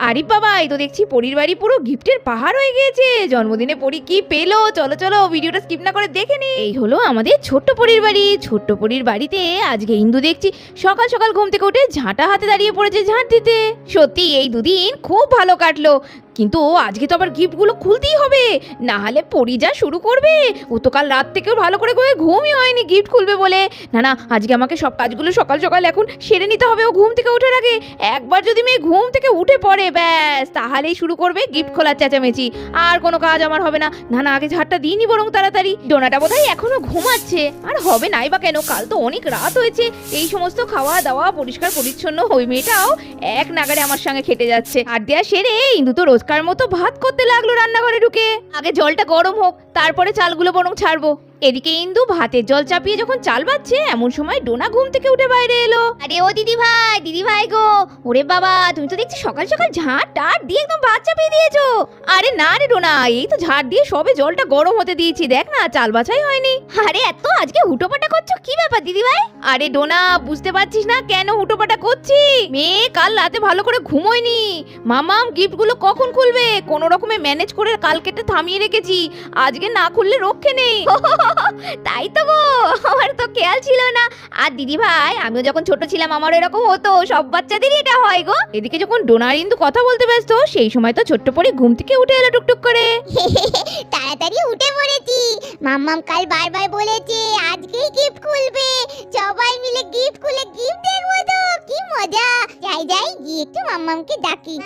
আরে বাবা, এই তো দেখছি পরির বাড়ি পুরো গিফটের পাহাড় হয়ে গিয়েছে। জন্মদিনে পরি কি পেলো, চলো চলো ভিডিওটা স্কিপ না করে দেখে নি। এই হলো আমাদের ছোট্ট পরির বাড়ি। ছোট্ট পরির বাড়িতে আজকে ইন্দু দেখছি সকাল সকাল ঘুম থেকে উঠে ঝাঁটা হাতে দাঁড়িয়ে পড়েছে ঝাঁট দিতে। সত্যি এই দুদিন খুব ভালো কাটলো, কিন্তু আজকে তো আবার গিফটগুলো খুলতেই হবে, না হলে পরি যা শুরু করবে। ও তো কাল রাত থেকেও ভালো করে ঘুমই হয়নি গিফট খুলবে বলে। না না, আজকে আমাকে সব কাজগুলো সকাল সকাল এখন সেরে নিতে হবে। ও ঘুম থেকে ওঠার আগে একবার যদি মেয়ে ঘুম থেকে উঠে পড়ে, ব্যাস তাহলেই শুরু করবে গিফট খোলার চেঁচামেচি। আর কোনো কাজ আমার হবে না। না না, আগে ঝাড়টা দিইনি বরং তাড়াতাড়ি। ডোনাটা বোধহয় এখনো ঘুমাচ্ছে। আর হবে নাই বা কেন, কাল তো অনেক রাত হয়েছে। এই সমস্ত খাওয়া দাওয়া পরিষ্কার পরিচ্ছন্ন ওই মেয়েটাও এক নাগারে আমার সঙ্গে খেটে যাচ্ছে। আর দেয়া সেরে ইন্দু তো রোজকার মতো ভাত করতে লাগলো রান্নাঘরে ঢুকে। আগে জলটা গরম হোক, তারপরে চালগুলো বরং ছাড়বো। এদিকে ইন্দু ভাতের জল চাপিয়ে যখন চাল বাচ্ছে, এমন সময় ডোনা ঘুম থেকে উঠে বাইরে এলো। আরে ও দিদি ভাই গো, ওরে বাবা, তুমি তো দেখছি সকাল সকাল ঝাঁট টাট দিয়ে একদম ভাত চাপিয়ে দিয়েছো। আরে না রে ডোনা, এই তো ঝাড় দিয়ে সবে জলটা গরম হতে দিয়েছি, দেখ না চাল বাছাই হয়নি। আরে এত আজকে হুটোপাটা করছো, কি ব্যাপার দিদি ভাই? আরে ডোনা, বুঝতে পারছিস না কেন হুটোপাটা করছি? মেয়ে কাল রাতে ভালো করে ঘুমোয়নি। মামাম গিফটগুলো কখন খুলবে, কোনো রকমে ম্যানেজ করে কালকেটা থামিয়ে রেখেছি, আজকে না খুললে রক্ষে নেই। তাই তো গো, আমার তো খেয়াল ছিল না। আর দিদি ভাই, আমিও যখন ছোট ছিলাম আমারও এরকম হতো, সব বাচ্চাদেরই এটা হয় গো। এদিকে যখন ডোনার ইন্দু কথা বলতে ব্যস্ত, সেই সময় তো ছোট্ট পরি ঘুম থেকে উঠে এলো টুকটুক করে। তাড়াতাড়ি উঠে পড়েছি। মাম্মাম কাল বারবার বলেছে আজকেই গিফট খুলবে, সবাই মিলে গিফট খুলে গিফট দেখবো তো, কি মজা। যাই গিয়ে একটু মাম্মামকে ডাকি।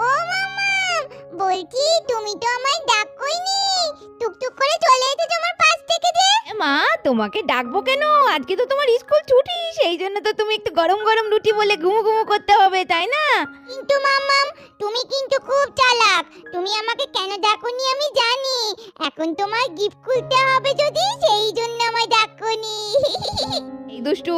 ও মাম্মাম, বলছি তুমি তো আমায় ডাকোইনি, টুকটুক করে চলে এসেছো আমার পাশ থেকে যে। মা, তোমাকে ডাকবো কেন? আজকে তো তোমার স্কুল ছুটি, সেই জন্য তো তুমি একটু গরম গরম রুটি বলে ঘুমু ঘুমু করতে হবে, তাই না? কিন্তু মাম্মাম, তুমি কিন্তু খুব চালাক। তুমি আমাকে কেন ডাকোনি আমি জানি। এখন তোমার গিফট খুলতে হবে যদি, সেই জন্য আমায় ডাকোনি। এই দুষ্টু,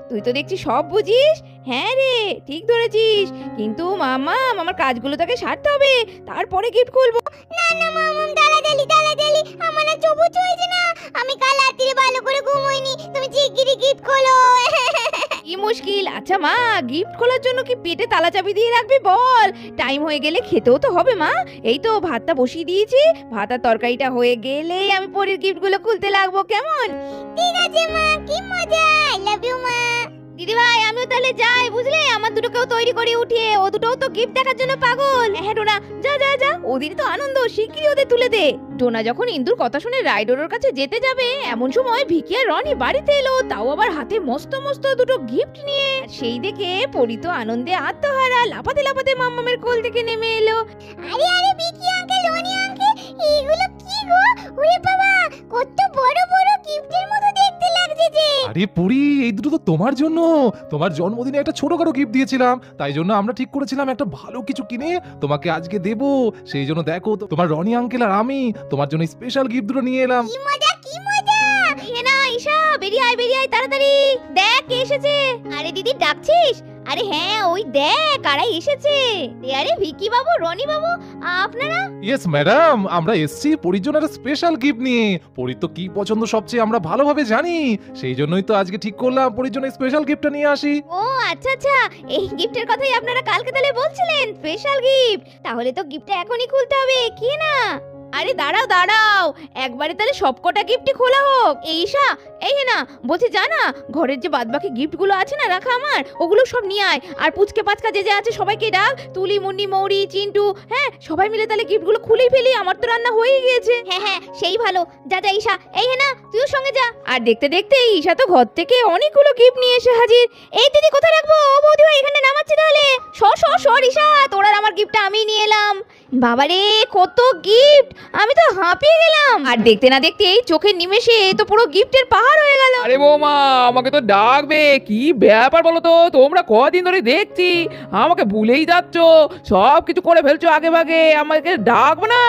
তুই তো দেখছি সব বুঝিস। হ্যাঁ রে, ঠিক ধরেছিস, কিন্তু মামা আমার কাজগুলো তাকে সারতে হবে, তারপরে গিফট খুলবো। না না মামুম, দালাদালি আমার না চবুচ হয়েছে না। আমি কাল রাত্রে ভালো করে ঘুমোইনি, তুমি শিগগিরই গিফট খোলো। কি মুশকিল। আচ্ছা মা, গিফট খোলার জন্য কি পেটে তালা চাবি দিয়ে রাখবি বল? টাইম হয়ে গেলে খেতেও তো হবে মা। এই তো ভাতটা বসিয়ে দিয়েছি, ভাত আর তরকারিটা হয়ে গেলেই আমি পরের গিফটগুলো খুলতে লাগবো, কেমন? ঠিক আছে মা, কি মজা। আই লাভ ইউ মা। দিদি ভাই, আমিও তাহলে যাই, বুঝলে? আমার দুটোকেও তৈরি করে উঠিয়ে, ও দুটোও তো গিফট দেখার জন্য পাগল। হ্যাঁ ডোনা, যা যা যা, ওদের তো আনন্দ, শিগগিরই ওদের তুলে দে। ডোনা যখন ইন্দুর কথা শুনে রাইডোরের কাছে যেতে যাবে, এমন সময় ভিকি আর রনি বাড়িতে এলো, তাও আবার হাতে মস্ত মস্ত দুটো গিফট নিয়ে। আর সেই দেখে পরি তো আনন্দে আত্মহারা, লাফাতে লাফাতে মাম্মামের কোল থেকে নেমে এলো। আরে বিকি আঙ্কেল, রনি আঙ্কেল, এগুলো কি গো? ওরে বাবা, কত বড় বড় গিফটের মতো দেখতে লাগছে যে। আরে পুরি, এই দুটো তো তোমার জন্য। তোমার জন্মদিনে একটা ছোটখাটো গিফট দিয়েছিলাম, তাই জন্য আমরা ঠিক করেছিলাম একটা ভালো কিছু কিনে তোমাকে আজকে দেব। সেই জন্য দেখো, তোমার রনি আঙ্কেল আর আমি তোমার জন্য স্পেশাল গিফট দুটো নিয়ে এলাম। কি মজা, কি মজা। এই না ঈশা, বেরিয়ে আয় তাড়াতাড়ি, দেখ কে এসেছে। আরে দিদি, ডাকছিস? আরে হ্যাঁ, ওই দেখ কারাই এসেছে। আরে ভিকি বাবু, রনি বাবু, আপনারা? ইয়েস ম্যাডাম, আমরা এসেছি পরির জন্য একটা স্পেশাল গিফট নিয়ে। পরির তো কি পছন্দ সবচেয়ে আমরা ভালোভাবে জানি, সেই জন্যই তো আজকে ঠিক করলাম পরির জন্য স্পেশাল গিফটটা নিয়ে আসি। ও আচ্ছা আচ্ছা, এই গিফটের কথাই আপনারা কালকে তাহলে বলছিলেন, স্পেশাল গিফট। তাহলে তো গিফটটা এখনই খুলতে হবে, কি না? আরে দাঁড়াও, একবারে তাহলে সবকটা গিফটই খোলা হোক। এইশা, এই না বলছি, জানা ঘরের যে বাদবাকি গিফটগুলো আছে না রাখা আমার, ওগুলো সব নিয়ে আয়। আর পুচকে পাচকা যে আছে সবাইকে ডাক, তুলি মুন্নি মৌরি চিন্টু, হ্যাঁ সবাই মিলে তাহলে গিফটগুলো খুলেই ফেলি। আমার তো রান্না হয়েই গিয়েছে। হ্যাঁ সেই ভালো, যা ঈশা, এই না তুইও সঙ্গে যা। আর দেখতে দেখতে ঈশা তো ঘর থেকে অনেকগুলো গিফট নিয়ে এসে হাজির। এই দিদি কোথায় রাখবো? ও বৌদি ভাই এখানে নামাচ্ছি তাহলে। সর ঈশা, তোরা আমার গিফটটা আমি নিয়ে এলাম। বাবারে কত গিফট, আমি তো হাঁপিয়ে গেলাম। আর দেখতে না দেখতেই চোখের নিমেষে তো পুরো গিফটের পাহাড় হয়ে গেল। আরে বৌমা, আমাকে তো ডাকবে, কি ব্যাপার বলো তো? তোমরা কদিন ধরে দেখছি আমাকে ভুলেই যাচ্ছ, সব কিছু করে ফেলছো আগে ভাগে, আমাকে ডাকবে না?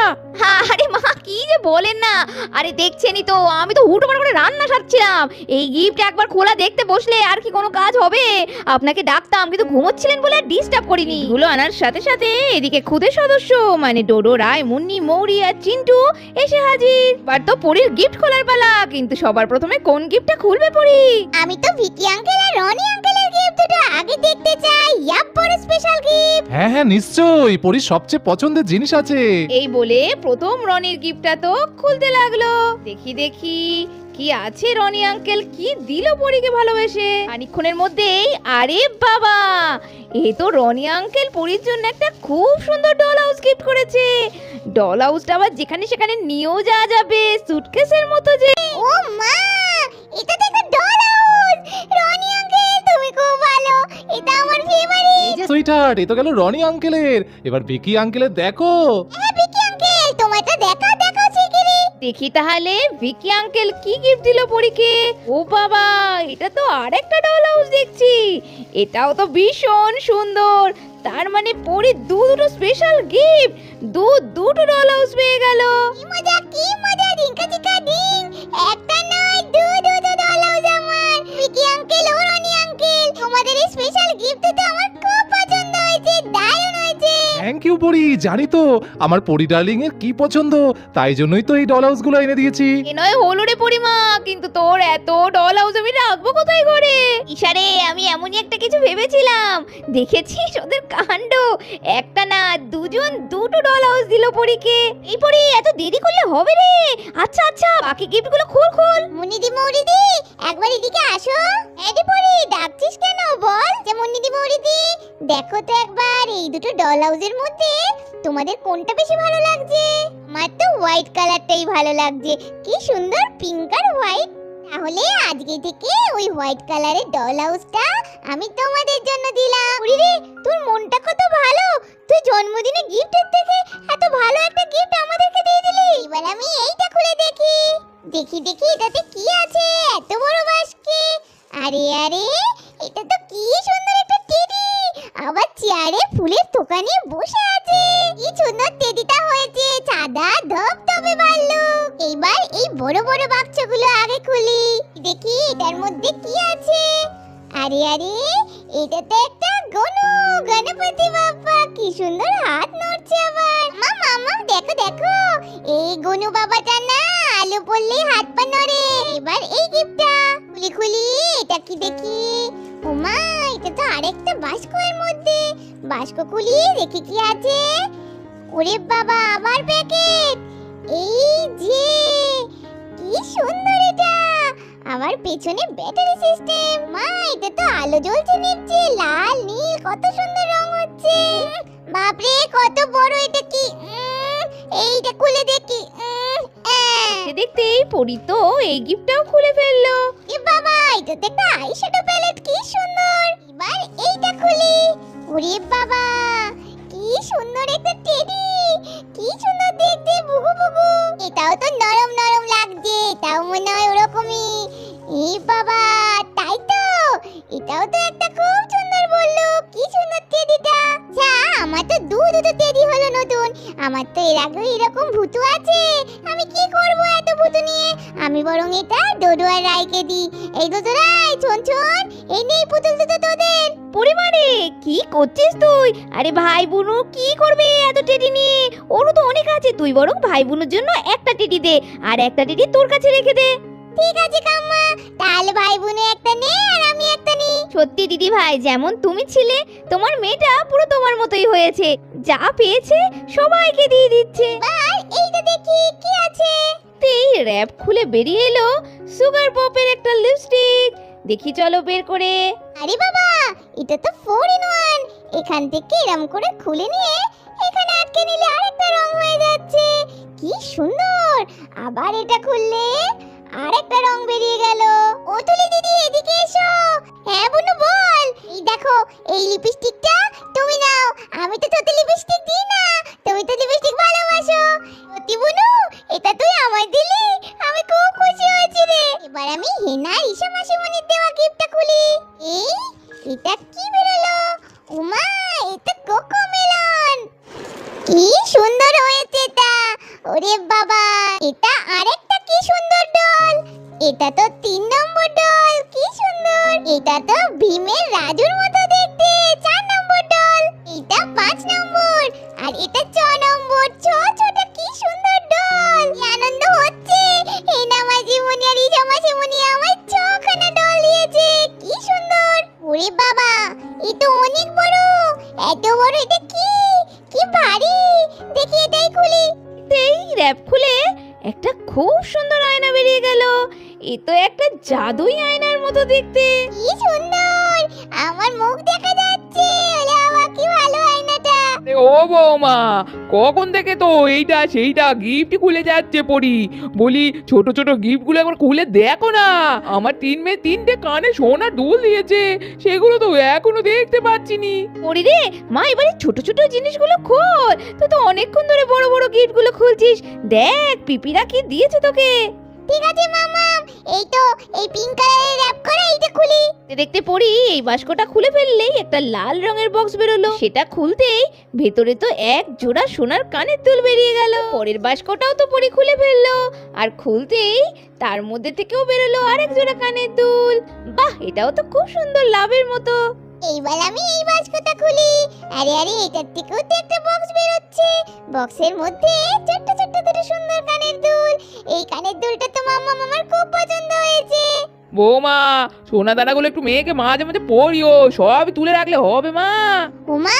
আরে মা, কি যে বলেন না। আরে দেখছেনই তো, আমি তো হুটোপাট করে রান্না সারছিলাম। এই গিফট একবার খোলা দেখতে বসলে আর কি কোনো কাজ হবে? আপনাকে ডাকতাম, কিন্তু ঘুমোচ্ছিলেন বলে আর ডিস্টার্ব করিনি। এগুলো আনার সাথে সাথে এদিকে খুদে সদস্য মানে ডোডো, রায়, মুন্নি, মৌরি আর চিন্টু এসে হাজির। এবার তো পরীর গিফট খোলার পালা, কিন্তু সবার প্রথমে কোন গিফটটা খুলবে পরী? আমি তো ভিকি আঙ্কেল আর রনি আঙ্কেলের গিফট দুটো আগে দেখতে চাই। ইয়াপ, বড় স্পেশাল গিফট। হ্যাঁ হ্যাঁ নিশ্চয়ই, পরীর সবচেয়ে পছন্দের জিনিস আছে। এই বলে প্রথম রনির গিফটটা তো খুলতে লাগলো। দেখি দেখি কি আছে রনি আঙ্কেল, কি দিল পরীকে ভালোবেসে। খানিকক্ষণের মধ্যেই আরে বাবা, এ তো রনি আঙ্কেল পরীর জন্য একটা খুব সুন্দর ডল হাউস গিফট করেছে। ডল হাউসটা আবার যেখানে সেখানে নিয়েও যাওয়া যাবে, সুটকেসের মতো যে। ও মা, এটা তো একটা ডল হাউস। রনি আঙ্কেল তুমি খুব ভালো, এটা আমার ফেভারিট। সুইটহার্ট, এ তো গেল রনি আঙ্কেলের, এবার ভিকি আঙ্কেলের দেখো। হ্যাঁ ভিকি আঙ্কেল, তোমারটা দেখাও দেখাও শিগগিরই। দেখি তাহলে ভিকি আঙ্কেল কি গিফট দিল পরীকে। ও বাবা, এটা তো আরেকটা ডল হাউস দেখছি। এটাও তো ভীষণ সুন্দর। তার মানে পরী দুটো স্পেশাল গিফট, দুটো ডল হাউস পেয়ে গেল। কি মজা, ডিঙ্কা চিকা ডিং। একটা নয়, দুটো ডল হাউস আমার। ভিকি আঙ্কেল ও রনি আঙ্কেল, তোমাদের এই স্পেশাল গিফট তো আমার খুব পছন্দ হয়েছে, দারুণ হয়েছে। থ্যাংক ইউ পরী, জানি তো আমার পরী ডার্লিং এর কি পছন্দ, তাই জন্যই তো এই ডল হাউস গুলো এনে দিয়েছি। এ নয় হলো রে পরিমা, কিন্তু তোর এত ডল হাউস আমি রাখবো কোথায় ঘরে? ইশারে, আমি এমনই একটা কিছু ভেবেছিলাম। দেখেছিস ওদের কাণ্ড, একটা না দুজন দুটো ডল হাউস দিল পরীকে। এই পরী, এত দেরি করলে হবে রে। আচ্ছা আচ্ছা, বাকি গিফটগুলো খোল। মুন্নিদি মৌরিদি, একবার এদিকে আসো। এদি পড়ি, ডাকছিস কেন বল? যে মুন্নিদি মৌরিদি, দেখো তো একবার এই দুটো ডল হাউসের মধ্যে তোমাদের কোনটা বেশি ভালো লাগছে? আমার তো হোয়াইট কালারটাই ভালো লাগছে, কি সুন্দর পিঙ্ক আর হোয়াইট। তাহলে আজকে থেকে ওই হোয়াইট কালারের ডল হাউসটা আমি তোমাদের জন্য দিলাম। রে, তোর মনটা কত ভালো, তুই জন্মদিনে গিফটের থেকে এত ভালো একটা গিফট আমাদেরকে দিয়ে দিলি। এবার আমি এইটা খুলে দেখি। দেখি দেখি এটাতে কি আছে, এত বড় বাস্কে। আরে আরে, এটা তো কি সুন্দর একটা টেডি, আবার চেয়ারে ফুলের তোকা নিয়ে বসে আছে। কি সুন্দর টেডিটা হয়েছে, সাদা ধবধবে ভাল্লুক। এইবার এই বড় বড় বাক্সগুলো আগে খুলি, দেখি এটার মধ্যে কি আছে। আরে আরে, এটা তো একটা গণপতি বাপ্পা, কি সুন্দর হাত নড়ছে আবার। মামা দেখো দেখো, এই গনু বাবাটা না আলো পড়লে হাত পা নড়ে। এবার এই গিফটটা খুলি, এটা কি দেখি। ওমা, এটা তো আরেকটা বাস্ক এর মধ্যে। বাস্ক খুলি, দেখি কি আছে। ওরে বাবা, আবার প্যাকেট। এই যে, কি সুন্দর এটা, আমার পেছনে ব্যাটারি সিস্টেম। মা, এটা তো আলো জ্বলছে নিচে, লাল নীল কত সুন্দর রং হচ্ছে। বাপরে, কত বড় এটা, কি এইটা খুলে দেখি। দেখতেই পরী তো এই গিফটটাও খুলে ফেললো। এ বাবা, এটা তো একটা আইশ্যাডো প্যালেট, কি সুন্দর। এবার এইটা খুলি। ওরে বাবা, কি সুন্দর একটা টেডি, কি সুন্দর দেখতে, বুগু বুগু। এটাও তো নরম নরম লাগছে, এটাও মনে হয় ওরকমই। এ বাবা, তাই তো, এটাও তো একটা খুব সুন্দর বললো, কি সুন্দর টেডিটা। যা, আমার তো দুটো টেডি হলো নতুন। আমার তো এর আগে এরকম ভুতু আছে, আমি কি করব এত ভুতু নিয়ে? আমি বরং এটা ডোডো আর রাইকে দিই। এই ডোডো রাই, ছোন এই নেই পুতুল দুটো তোদের। পরিমাণে কি করছিস তুই? আরে ভাই বুনু কি করবে এত টেডি নিয়ে? ওরও তো অনেক আছে, তুই বরং ভাই বুনুর জন্য একটা টেডি দে, আর একটা টেডি তোর কাছে রেখে দে। ঠিক আছে কাম্মা, তাহলে ভাই বোনে একটা নে আর আমি একটা নি। সত্যি দিদি ভাই, যেমন তুমি ছিলে, তোমার মেয়েটা পুরো তোমার মতোই হয়েছে, যা পেয়েছে সবাইকে দিয়ে দিচ্ছে। আর এইটা দেখি কি আছে। এই র‍্যাপ খুলে বেরিয়ে এলো সুগার পপের একটা লিপস্টিক। দেখি চলো বের করে। আরে বাবা, এটা তো 4 in 1। এখান থেকে এরম করে খুলে নিয়ে এখানে আটকে নিলে আরেকটা রং হয়ে যাচ্ছে, কি সুন্দর। আবার এটা খুললে আরেকটা রং বেরিয়ে গেল। ও তুলি দিদি, এদিকে এসো। হ্যাঁ বুনু বল। এই দেখো, এই লিপস্টিকটা তুমি নাও, আমি তো তোতে লিপস্টিক দিই না, তুমি তো লিপস্টিক ভালোবাসো। সত্যি বুনু, এটা তুই আমায় দিলি, আমি খুব খুশি হয়েছি রে। এবার আমি হেনা ঈশা মাসিমণির দেওয়া গিফটটা খুলি। এই, এটা কি বেরোলো? ওমা, এটা কোকোমেলন, কি সুন্দর হয়েছে এটা। ওরে বাবা, এটা আরেকটা কি সুন্দর ডল। এটা তো 3 নম্বর ডল, কি সুন্দর। এটা তো ভীমের রাজুর মতো দেখতে, 4 নম্বর ডল। এটা 5 নম্বর, আর এটা 6 নম্বর। র্যাপ খুলে একটা খুব সুন্দর আয়না বেরিয়ে গেল। এ তো একটা জাদুই আয়নার মতো দেখতে। কি সুন্দর, আমার মুখ দেখা যাচ্ছে। ওরে বাবা, কি ভালো আয়নাটা। ও বৌমা, কখন থেকে তো এইটা সেইটা গিফট খুলে যাচ্ছে পড়ি। বলি ছোট ছোট গিফট গুলো একবার খুলে দেখো না। আমার 3 মেয়ে 3টে কানে সোনার দুল দিয়েছে, সেগুলো তো এখনো দেখতে পাচ্ছি নি। পরি রে, মা এবারে ছোট ছোট জিনিসগুলো খোল। তুই তো অনেকক্ষণ ধরে বড় বড় গিফট গুলো খুলছিস। দেখ পিপিরা কি দিয়েছে তোকে। ঠিক আছে মামাম, এই তো এই পিঙ্ক কালারের র‍্যাপ করা এইটা খুলি। দেখতে দেখতে পরি এই বাস্কটা খুলে ফেললেই একটা লাল রঙের বক্স বেরোলো। সেটা খুলতেই ভেতরে তো এক জোড়া সোনার কানের দুল বেরিয়ে গেল। পরের বাস্কটাও তো পরি খুলে ফেললো, আর খুলতেই তার মধ্যে থেকেও বেরোলো আরেক জোড়া কানের দুল। বাহ, এটাও তো খুব সুন্দর লাভের মতো। এইবার আমি এই বাস্কটা খুলি। আরে আরে, এটার থেকেও তো একটা বক্স বেরোচ্ছে। বক্সের মধ্যে ছোট্ট ছোট্ট দুটো সুন্দর কানের দুল। এই কানের দুলটা তো মাম্মা আমার খুব পছন্দ হয়েছে। বৌমা, সোনা দানাগুলো একটু মেয়েকে মাঝে মাঝে পরিও, সব তুলে রাখলে হবে মা। ওমা,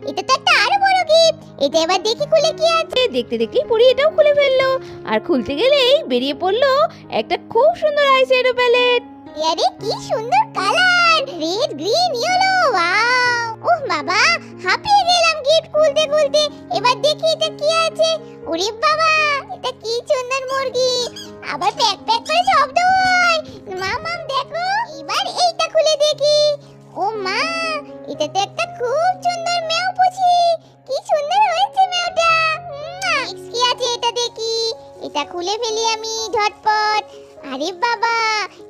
এটা তো একটা আরো বড় গিফট। এটা এবার দেখি খুলে কি আছে। দেখতে দেখতেই পরি এটাও খুলে ফেললো, আর খুলতে গেলেই বেরিয়ে পড়লো একটা খুব সুন্দর আইশ্যাডো প্যালেট। আরে কি সুন্দর colour, red green yellow, wow. Oh বাবা, হাঁপিয়ে গেলাম গিফট খুলতে খুলতে। এবার দেখি এটা কি আছে। ওরে বাবা, এটা কি সুন্দর মুরগি, আবার প্যাক প্যাক করে শব্দ হয়। মামাম দেখো, এবার এইটা খুলে দেখি। ও মা, এটা তো একটা খুব সুন্দর মেও পুচি। কি সুন্দর হয়েছে মেওটা। নেক্সট কি আছে এটা দেখি। এটা খুলে ফেলি আমি ঝটপট। আরে বাবা,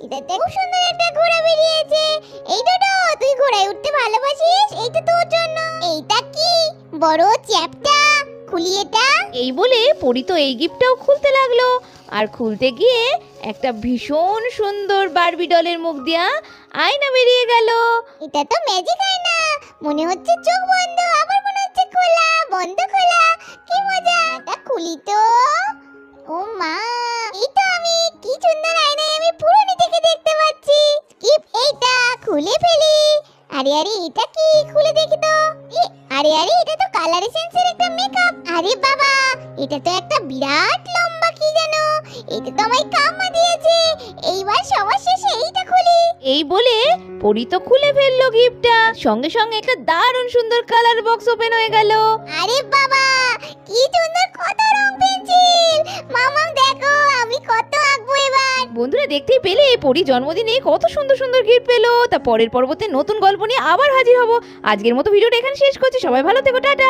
এটাতে খুব সুন্দর একটা ঘোড়া বেরিয়েছে। এই ডোডো, তুই ঘোড়ায় উঠতে ভালোবাসিস, এইটা তোর জন্য। এইটা কি বড় চ্যাপটা, খুলি এটা। এই বলে পরি তো এই গিফটটাও খুলতে লাগলো, আর খুলতে গিয়ে একটা ভীষণ সুন্দর বারবি ডলের মুখ দিয়া আয়না বেরিয়ে গেল। এটা তো ম্যাজিক আয়না, মনে হচ্ছে চোখ বন্ধ, আবার মনে হচ্ছে খোলা, বন্ধ খোলা। কি মজা, এটা খুলি তো। ও মা, এই তো আমি কি সুন্দর আয়নায় আমি পুরনো থেকে দেখতে পাচ্ছি। স্কিপ এইটা খুলে ফেলি। আরে আরে, এটা কি, খুলে দেখি তো। আরে আরে, এটা তো কালার এসেন্সের একটা মেকআপ। আরে বাবা, এটা তো একটা বিরাট লম্বা কি জানো। এটা তো আমায় কাম্মা দিয়েছে। এইবার সবার শেষে এইটা খুলি। এই বলে পরি তো খুলে ফেললো গিফটটা, সঙ্গে সঙ্গে একটা দারুণ সুন্দর কালার বক্স ওপেন হয়ে গেল। আরে বাবা, কি সুন্দর, কত রং পেন্সিল। মামা দেখো, আমি কত আঁকবো এবার। বন্ধুরা দেখতেই পেলে পরি জন্মদিনে কত সুন্দর সুন্দর গিফট পেলো। তা পরের পর্বতে নতুন গল্প নিয়ে আবার হাজির হব। আজকের মতো ভিডিওটা এখানে শেষ করছি। সবাই ভালো থেকো, টাটা।